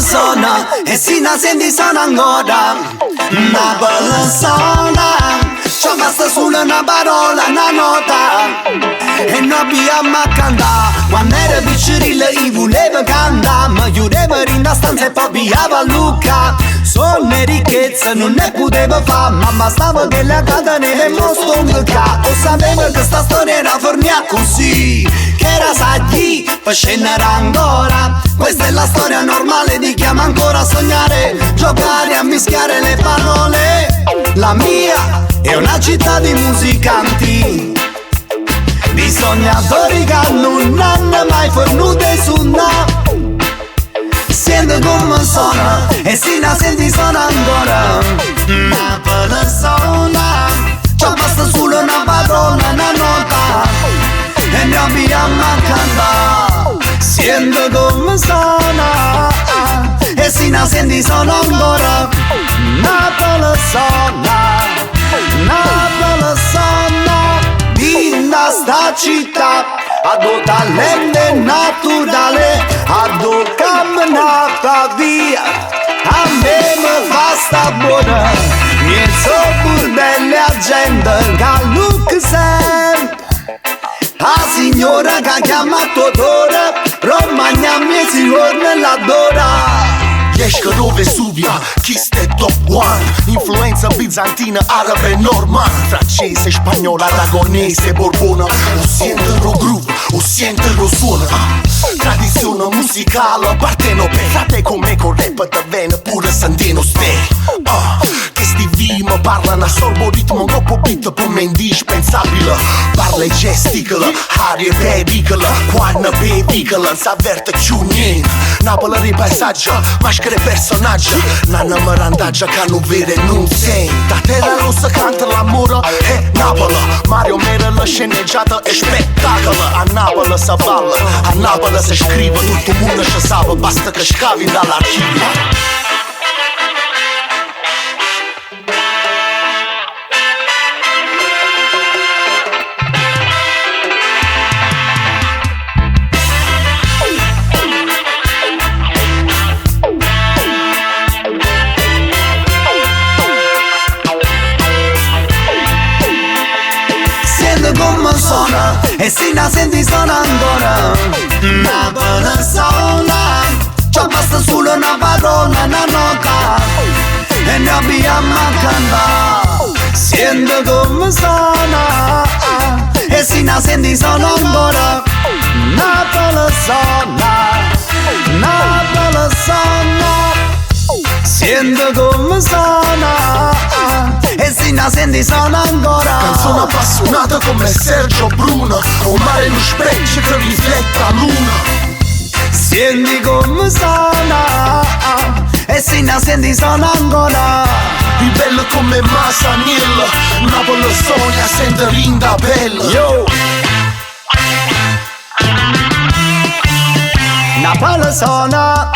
come suona e si na senti suona ancora. Napoli suona, ci basta solo una parola, una nota e noi abbiamo a cantare. Quando era piccerilla io volevo cantare, ma chiudevo in una stanza e poi pigliavo a Luca. Sonno e ricchezza non ne potevo fare, ma bastava che le catene e mo stonca. O sapevo che sta storia era fornia così, che era saggi per scendere ancora. Questa è la storia normale di chi ama ancora sognare, giocare a mischiare le parole. La mia è una città di musicanti, di sognatori che non hanno mai fornute su no. Sento come suona e si la senti suona ancora. Napoli suona, ci basta solo una parola, una nota e noi abbiamo a cantare. Sento come suona e si la senti suona ancora. Napoli suona, Napoli suona, linda sta città, a do talento naturale, a do camminata via, a me mi fa sta buona, niente burdelle a gente che look sempre. La signora che ha chiamato Dora, Romagna mia signora l'adora. Esco do Vesuvio, chiste è top one. Influenza bizantina, arabe, norman, francese, spagnolo, aragonese, borbona. O siento groove, o siento suona. Tradizione musicale, partenopea. Come con rap da vene, pure sandino ste. Che sti vima parlano a sorbo ritmo, troppo beat per me indispensabile. Parla e gesticula, aria pericolo, quando bevicola, s'avverte più niente. Napoli ripaesaggia, maschere personaggi, nanna marandaggia che non vede non senta. Terra rossa canta l'amore e Napoli, Mario Mera la sceneggiata e spettacolo. A Napoli si balla, a Napoli si scrive, tutto il mondo ci sa, basta che scavi dall'archivio. Come suona e si la senti suona ancora. Napoli suona, ci basta solo una parola, una nota e noi abbiamo a cantare. Sento come suona e si la senti suona ancora. Napoli suona, Napoli suona, sento come suona e si la senti suona ancora. Canzone appassionata come Sergio Bruno, un mare non spreccia che riflette la luna. Senti come suona e si la senti suona ancora. Più bello come Masaniello, Napoli sogna, sente rinda bella. Yo! Napoli suona